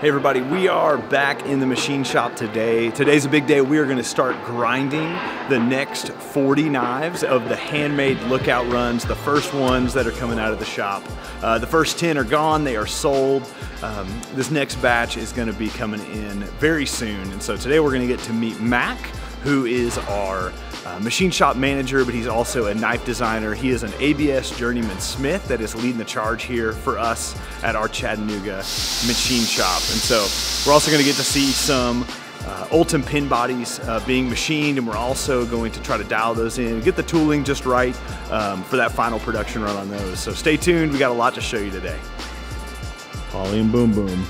Hey everybody, we are back in the machine shop today. Today's a big day. We are going to start grinding the next 40 knives of the handmade lookout runs, the first ones that are coming out of the shop. The first 10 are gone, they are sold. This next batch is going to be coming in very soon. And so today we're going to get to meet Mak, who is our machine shop manager, but he's also a knife designer. He is an ABS journeyman smith that is leading the charge here for us at our Chattanooga machine shop. And so we're also going to get to see some Ultim pin bodies being machined, and we're also going to try to dial those in, get the tooling just right for that final production run on those. So stay tuned, we got a lot to show you today. Ollie and boom boom,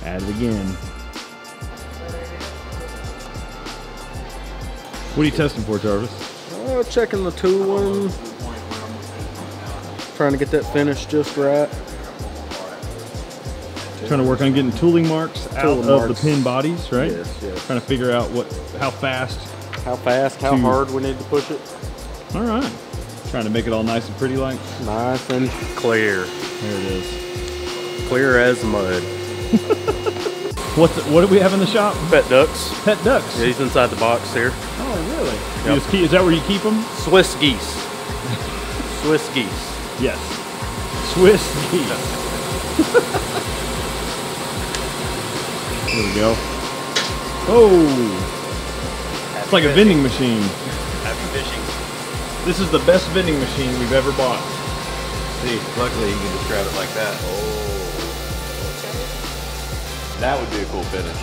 at it again. What are you testing for, Jarvis? Checking the tooling. Trying to get that finish just right. Trying to work on getting tooling marks out of the pin bodies, right? Yes, yes. Trying to figure out how fast, how hard we need to push it. All right. Trying to make it all nice and pretty, like. Nice and clear. There it is. Clear as mud. What do we have in the shop? Pet ducks. Pet ducks? Yeah, he's inside the box here. Oh, really? Yep. Is that where you keep them? Swiss geese. Swiss geese. Yes. Swiss geese. There we go. Oh! It's like a vending machine. Happy fishing. This is the best vending machine we've ever bought. See, luckily you can just grab it like that. Oh. That would be a cool finish.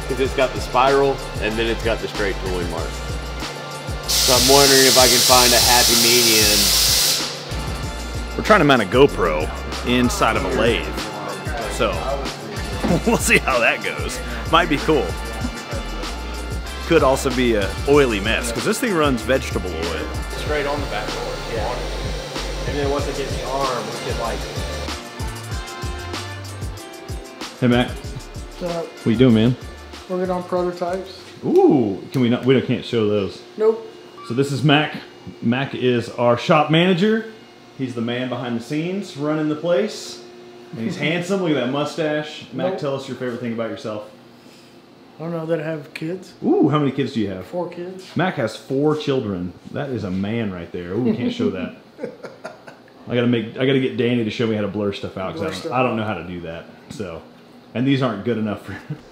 Because it's got the spiral and then it's got the straight tooling mark. So I'm wondering if I can find a happy medium. We're trying to mount a GoPro inside of a lathe. So we'll see how that goes. Might be cool. Could also be an oily mess because this thing runs vegetable oil. Straight on the backboard. Yeah. And then once it gets the arm, we can like. Hey, Mac. What's up? What you doing, man? Working on prototypes. Ooh, can we not? We can't show those. Nope. So this is Mac. Mac is our shop manager. He's the man behind the scenes, running the place. And he's handsome. Look at that mustache. Mac, Nope. tell us your favorite thing about yourself. I don't know that I have kids. Ooh, how many kids do you have? 4 kids. Mac has 4 children. That is a man right there. Ooh, can't show that. I gotta get Danny to show me how to blur stuff out because I don't know how to do that. So, and these aren't good enough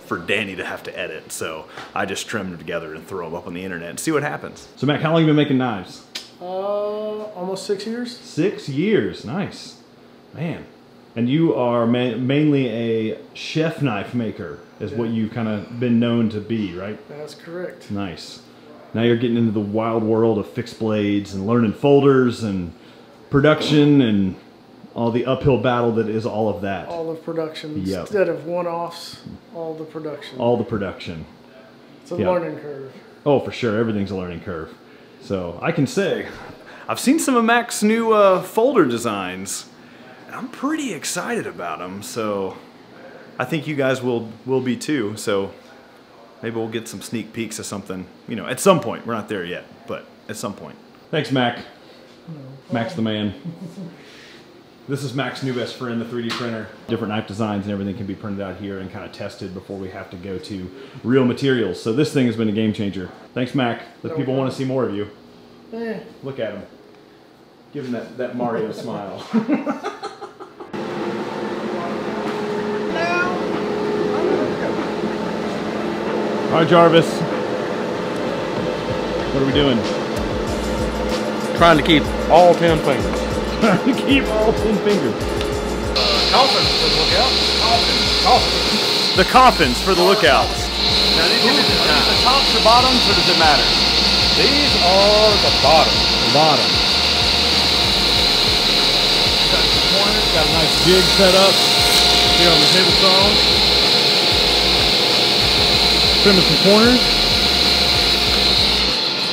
For Danny to have to edit, so I just trim them together and throw them up on the internet and see what happens. So Mac, how long have you been making knives? Almost 6 years. 6 years, nice, man. And you are mainly a chef knife maker, is what you've kind of been known to be, right? That's correct. Nice. Now you're getting into the wild world of fixed blades and learning folders and production and all the uphill battle that is all of that. All of production. Yep. Instead of one-offs, all the production. All the production. It's a Yep. learning curve. Oh, for sure. Everything's a learning curve. So I can say, I've seen some of Mac's new folder designs, and I'm pretty excited about them. So I think you guys will be too. So maybe we'll get some sneak peeks of something, you know, at some point. We're not there yet, but at some point. thanks, Mac. Mac's the man. This is Mac's new best friend, the 3D printer. Different knife designs and everything can be printed out here and kind of tested before we have to go to real materials. So this thing has been a game changer. Thanks, Mac. The people want to see more of you. Look at him. Give him that Mario smile. All right, Jarvis. What are we doing? Trying to keep all 10 fingers. Trying to keep all 10 fingers. Coffins for the lookout. Coffins. The coffins for the lookouts. Now these are the tops or bottoms, or does it matter? These are the bottoms. The bottom. Got some corners. Got a nice jig set up here on the table saw. Trimming some corners.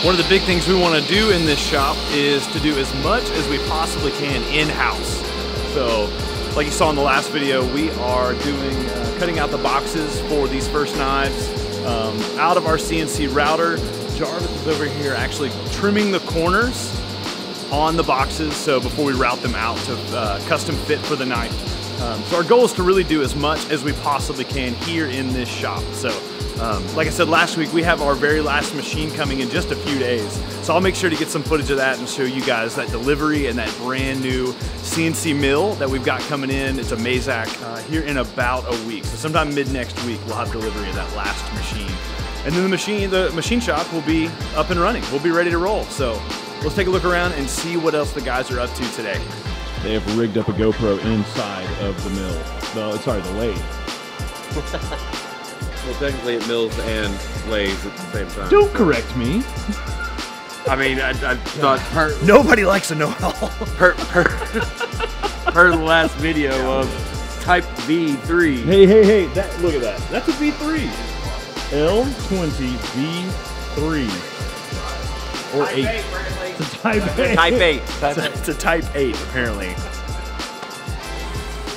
One of the big things we want to do in this shop is to do as much as we possibly can in-house. So, like you saw in the last video, we are doing cutting out the boxes for these first knives out of our CNC router. Jarvis is over here actually trimming the corners on the boxes, so before we route them out to custom fit for the knife. So our goal is to really do as much as we possibly can here in this shop. So like I said last week, we have our very last machine coming in just a few days. So I'll make sure to get some footage of that and show you guys that delivery and that brand new CNC mill that we've got coming in. It's a Mazak here in about a week. So sometime mid next week, we'll have delivery of that last machine. And then the machine shop will be up and running. We'll be ready to roll. So let's take a look around and see what else the guys are up to today. They have rigged up a GoPro inside of the mill. No, sorry, the lathe. Well, technically it mills and lathes at the same time. Don't correct me. I mean, I thought Nobody likes a know-it-all. per the last video of Type V3. Hey, look at that. That's a V3. L20 V3. Or 8. It's a Type 8. Type 8. It's a Type 8, apparently.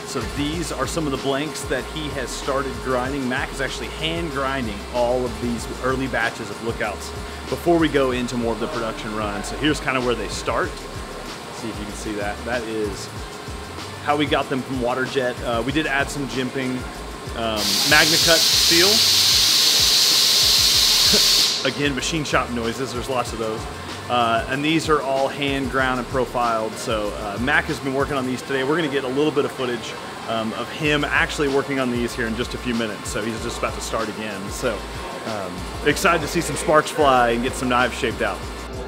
So these are some of the blanks that he has started grinding. Mac is actually hand grinding all of these early batches of lookouts before we go into more of the production run. So here's kind of where they start. Let's see if you can see that. That is how we got them from water jet. We did add some jimping, Magna Cut steel. Again, machine shop noises, there's lots of those. And these are all hand ground and profiled. So Mac has been working on these today. We're gonna get a little bit of footage of him actually working on these here in just a few minutes. So he's just about to start again. So excited to see some sparks fly and get some knives shaped out.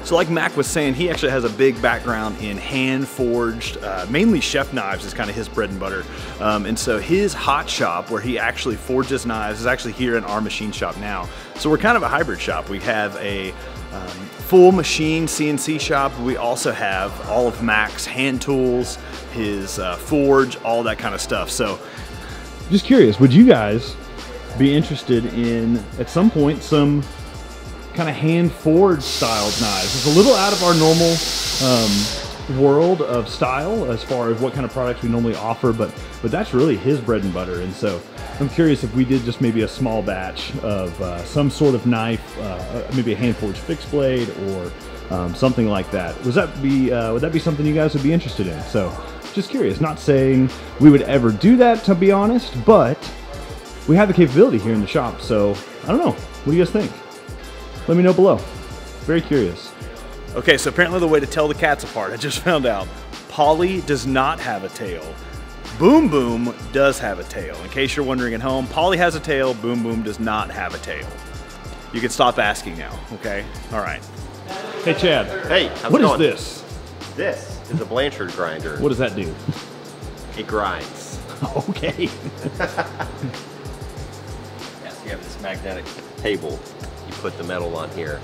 So like Mac was saying, he actually has a big background in hand forged, mainly chef knives is kind of his bread and butter. And so his hot shop where he actually forges knives is actually here in our machine shop now. So we're kind of a hybrid shop. We have a full machine CNC shop. We also have all of Mac's hand tools, his forge, all that kind of stuff. So Just curious, would you guys be interested in, at some point, some kind of hand forged styled knives? It's a little out of our normal world of style as far as what kind of products we normally offer, but that's really his bread and butter. And so I'm curious if we did just maybe a small batch of some sort of knife, maybe a hand forged fixed blade or something like that. Would that be something you guys would be interested in? So just curious, not saying we would ever do that, to be honest, but we have the capability here in the shop. So I don't know, what do you guys think? Let me know below. Very curious. okay, so apparently the way to tell the cats apart, I just found out, Polly does not have a tail. Boom Boom does have a tail. In case you're wondering at home, Polly has a tail, Boom Boom does not have a tail. You can stop asking now, okay? All right. Hey Chad. Hey, how's What it is going? this? This is a Blanchard grinder. What does that do? It grinds. Okay. Yes, you have this magnetic table. You put the metal on here.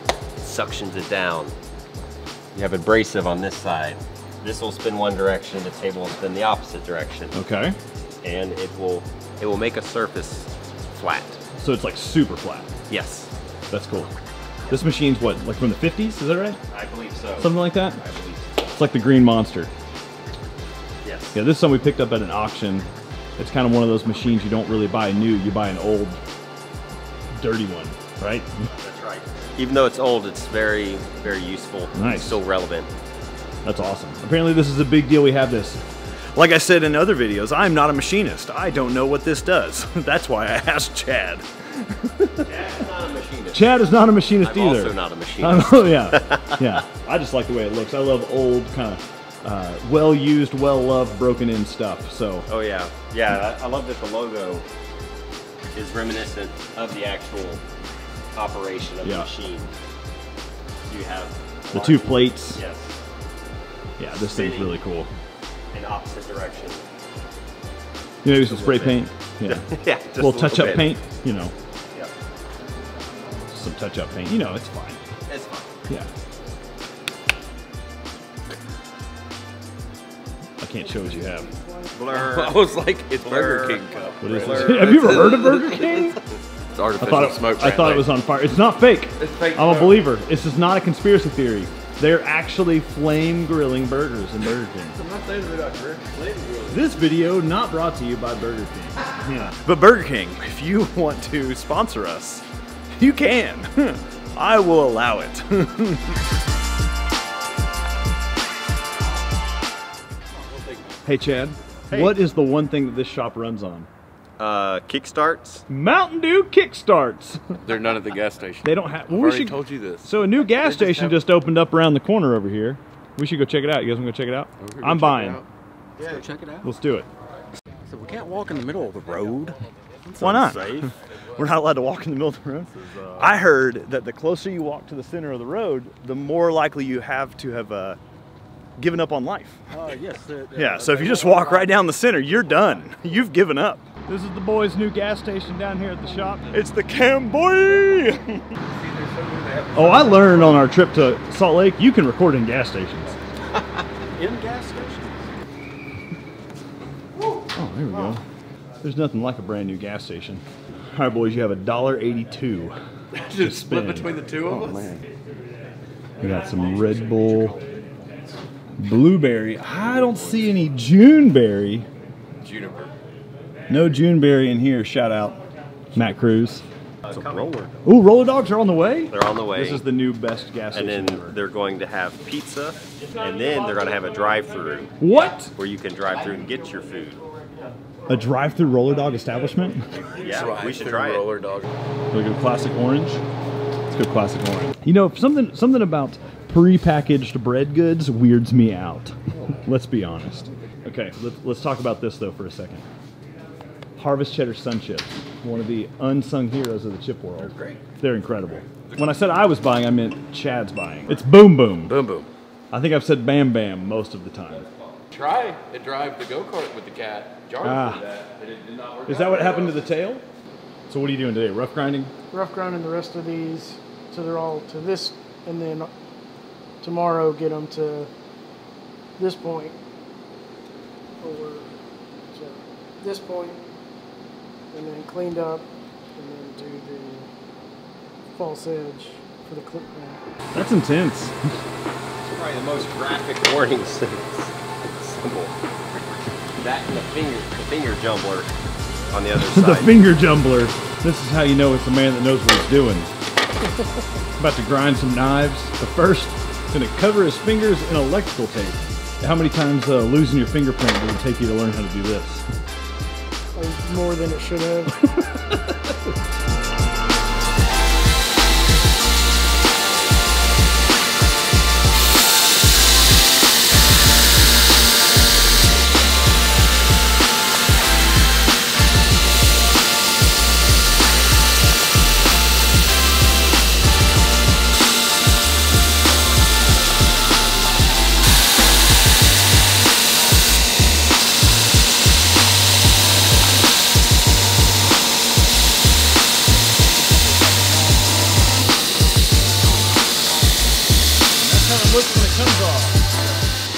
It suctions it down. You have abrasive on this side. This will spin one direction, the table will spin the opposite direction. Okay. And it will make a surface flat. So it's like super flat. Yes. That's cool. This machine's what, like from the 50s, is that right? I believe so. Something like that? I believe so. It's like the Green Monster. Yes. Yeah, this is something we picked up at an auction. It's kind of one of those machines you don't really buy new, you buy an old, dirty one, right? That's right. Even though it's old, it's very, very useful. Nice. It's still relevant. That's awesome. Apparently this is a big deal we have this. Like I said in other videos, I'm not a machinist. I don't know what this does. That's why I asked Chad. Chad's not a machinist. Chad is not a machinist I'm either. also not a machinist. Oh yeah, yeah. I just like the way it looks. I love old, kind of well-used, well-loved, broken-in stuff. So. Oh yeah, yeah. I love that the logo is reminiscent of the actual operation of the machine. You have The two plates. Yes. Yeah, this thing's really cool. In opposite direction. You know, maybe some spray paint. Yeah. Yeah. A little touch-up paint. You know, Yep. some touch-up paint. You know, it's fine. It's fine. Yeah. I can't show what you have. Blur. I was like, it's Burger King cup. What is this? Have you ever heard of Burger King? It's artificial smoke. I thought it was on fire. It's not fake. It's fake I'm a smoke. believer. This is not a conspiracy theory. They're actually flame grilling burgers in Burger King. This video not brought to you by Burger King. Yeah. But Burger King, if you want to sponsor us, you can. I will allow it. Hey Chad, Hey. What is the one thing that this shop runs on? Kickstarts. Mountain Dew kickstarts. They're none at the gas station. They don't have. Well, I've we already should. told you this. So a new gas station just opened up around the corner over here. We should go check it out. You guys want to go check it out? I'm buying. Let's go check it out. Let's do it. So we can't walk in the middle of the road. Why not? We're not allowed to walk in the middle of the road. I heard that the closer you walk to the center of the road, the more likely you have to have given up on life. Yes. Yeah, so if you just walk right down the center, you're done. You've given up. This is the boys' new gas station down here at the shop. It's the Camboy! Oh, I learned on our trip to Salt Lake, you can record in gas stations. In gas stations. Oh, there we go. There's nothing like a brand new gas station. All right, boys, you have $1.82. Just split between the two of us? Man. We got some Red Bull, blueberry. I don't see any Juneberry. Juniper. No Juneberry in here. Shout out, Matt Cruz. It's a roller. Ooh, roller dogs are on the way? They're on the way. This is the new best gas station And then ever. they're going to have pizza, and then they're going to have a drive-through What? where you can drive through and get your food. A drive-through roller dog establishment? Yeah, we should try it. Roller dog. Look at classic orange. Let's go classic orange. You know, something about pre-packaged bread goods weirds me out. Let's be honest. Okay, let's talk about this though for a second. Harvest Cheddar Sun Chips, one of the unsung heroes of the chip world. They're great. They're incredible. When I said I was buying, I meant Chad's buying. It's Boom Boom. Boom boom. I think I've said Bam Bam most of the time. Try and drive the go-kart with the cat. Jarvis did that, but it did not work Is that out what well. happened to the tail? So what are you doing today? Rough grinding? Rough grinding the rest of these, so they're all to this, and then tomorrow get them to this point, or so this point, and then cleaned up, and then do the false edge for the clip ring. That's intense. It's probably the most graphic warning symbol. That and the finger jumbler on the other side. The finger jumbler. This is how you know it's a man that knows what he's doing. About to grind some knives. The first, gonna cover his fingers in electrical tape. How many times losing your fingerprint did it take you to learn how to do this? More than it should have.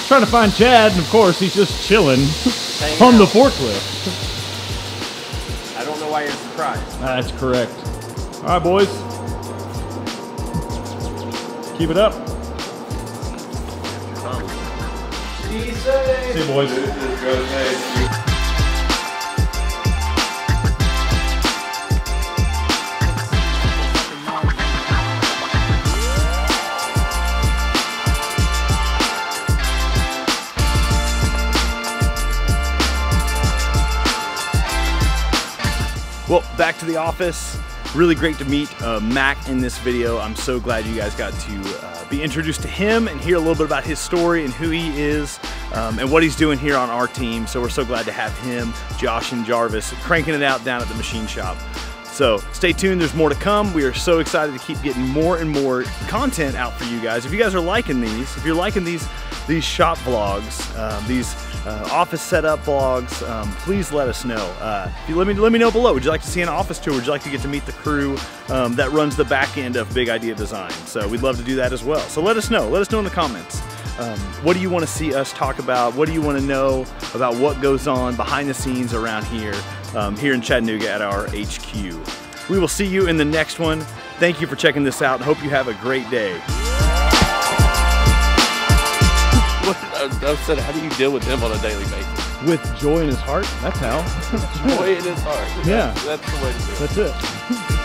Trying to find Chad, and of course he's just chilling on the forklift. I don't know why you're surprised. That's correct. All right, boys. Keep it up. See you, boys. Well, back to the office. Really great to meet Mac in this video. I'm so glad you guys got to be introduced to him and hear a little bit about his story and who he is and what he's doing here on our team. So we're so glad to have him, Josh and Jarvis, cranking it out down at the machine shop. So stay tuned, there's more to come. We are so excited to keep getting more and more content out for you guys. If you guys are liking these, if you're liking these shop vlogs, these office setup vlogs, please let us know. Let me know below. Would you like to see an office tour? Would you like to get to meet the crew that runs the back end of Big Idea Design? So we'd love to do that as well. So let us know. Let us know in the comments. What do you want to see us talk about? What do you want to know about what goes on behind the scenes around here, here in Chattanooga at our HQ? We will see you in the next one. Thank you for checking this out. Hope you have a great day. I said, how do you deal with them on a daily basis? With joy in his heart, that's how. Joy in his heart. Yeah. That's the way to do it. That's it.